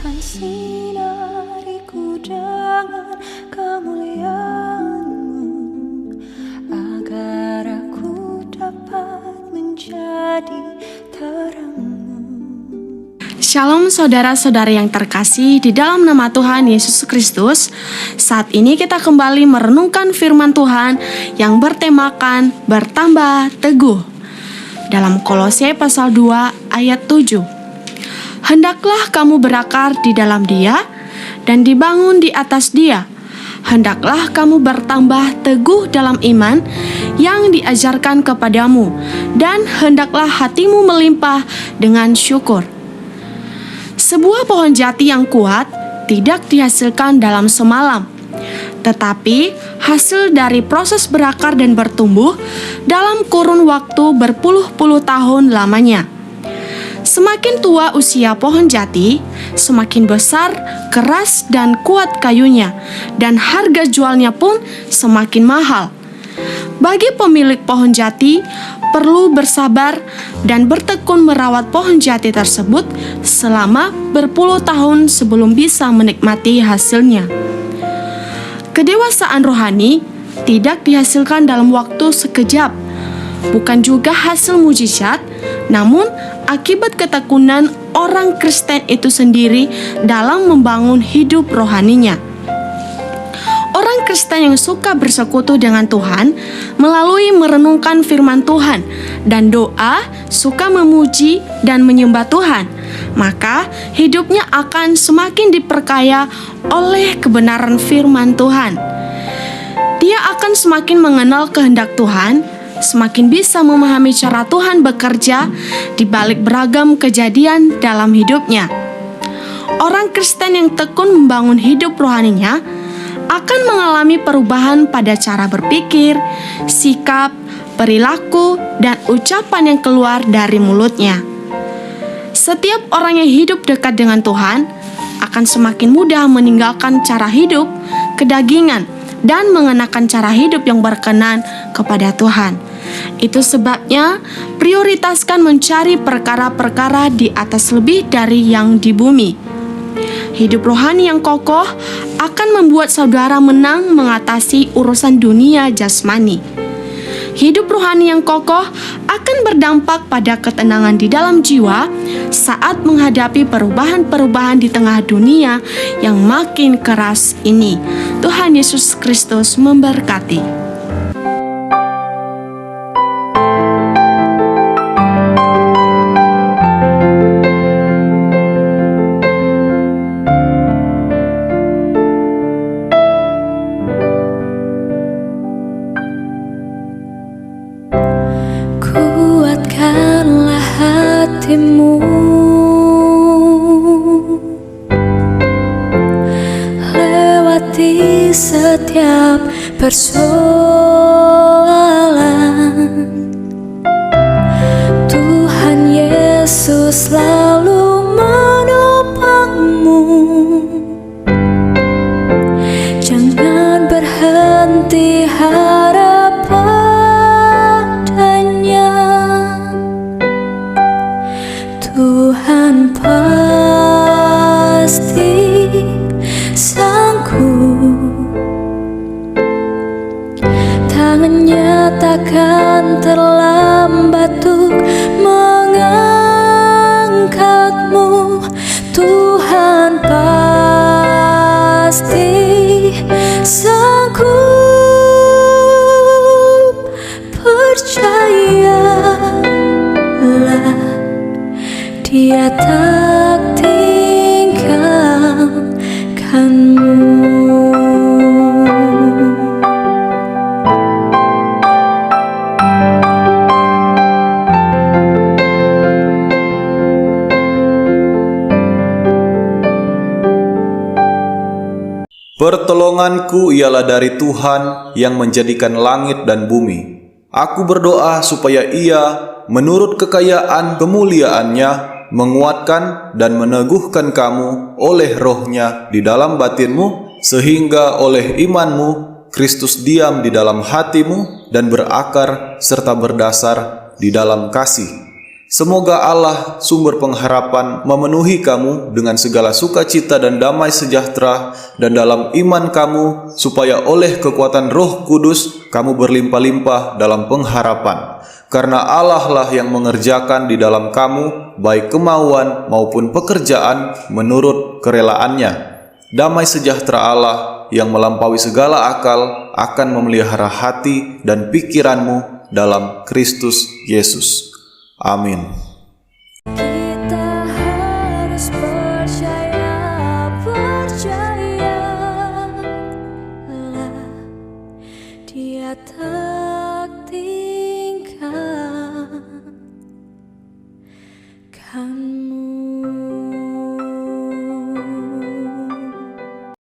Tuhan sinariku dengan kemuliaan-Mu, agar aku dapat menjadi terang-Mu. Shalom saudara-saudara yang terkasih di dalam nama Tuhan Yesus Kristus. Saat ini kita kembali merenungkan firman Tuhan yang bertemakan bertambah teguh. Dalam Kolose pasal 2 ayat 7. Hendaklah kamu berakar di dalam Dia dan dibangun di atas Dia. Hendaklah kamu bertambah teguh dalam iman yang diajarkan kepadamu, dan hendaklah hatimu melimpah dengan syukur. Sebuah pohon jati yang kuat tidak dihasilkan dalam semalam, tetapi hasil dari proses berakar dan bertumbuh dalam kurun waktu berpuluh-puluh tahun lamanya. Semakin tua usia pohon jati, semakin besar, keras, dan kuat kayunya, dan harga jualnya pun semakin mahal. Bagi pemilik pohon jati, perlu bersabar dan bertekun merawat pohon jati tersebut selama berpuluh tahun sebelum bisa menikmati hasilnya. Kedewasaan rohani tidak dihasilkan dalam waktu sekejap, bukan juga hasil mujizat, namun akibat ketekunan orang Kristen itu sendiri dalam membangun hidup rohaninya. Orang Kristen yang suka bersekutu dengan Tuhan melalui merenungkan firman Tuhan dan doa, suka memuji dan menyembah Tuhan, maka hidupnya akan semakin diperkaya oleh kebenaran firman Tuhan. Dia akan semakin mengenal kehendak Tuhan, semakin bisa memahami cara Tuhan bekerja di balik beragam kejadian dalam hidupnya. Orang Kristen yang tekun membangun hidup rohaninya akan mengalami perubahan pada cara berpikir, sikap, perilaku, dan ucapan yang keluar dari mulutnya. Setiap orang yang hidup dekat dengan Tuhan akan semakin mudah meninggalkan cara hidup kedagingan dan mengenakan cara hidup yang berkenan kepada Tuhan. Itu sebabnya prioritaskan mencari perkara-perkara di atas lebih dari yang di bumi. Hidup rohani yang kokoh akan membuat saudara menang mengatasi urusan dunia jasmani. Hidup rohani yang kokoh akan berdampak pada ketenangan di dalam jiwa saat menghadapi perubahan-perubahan di tengah dunia yang makin keras ini. Tuhan Yesus Kristus memberkati. Kuatkanlah hatimu, lewati setiap persoalan. Tuhan Yesus selalu menopangmu. Jangan berhenti harap padanya. Tuhan pasti sanggup, tangannya takkan terlambat untuk mengangkatmu. Tuhan pasti sanggup, percayalah, Dia tak tinggalkanmu. Pertolonganku ialah dari Tuhan yang menjadikan langit dan bumi. Aku berdoa supaya Ia menurut kekayaan kemuliaannya menguatkan dan meneguhkan kamu oleh rohnya di dalam batinmu, sehingga oleh imanmu Kristus diam di dalam hatimu dan berakar serta berdasar di dalam kasih. Semoga Allah, sumber pengharapan, memenuhi kamu dengan segala sukacita dan damai sejahtera, dan dalam iman kamu, supaya oleh kekuatan Roh Kudus kamu berlimpah-limpah dalam pengharapan. Karena Allah lah yang mengerjakan di dalam kamu, baik kemauan maupun pekerjaan menurut kerelaannya. Damai sejahtera Allah yang melampaui segala akal akan memelihara hati dan pikiranmu dalam Kristus Yesus. Amin. Kita harus percayalah Dia tak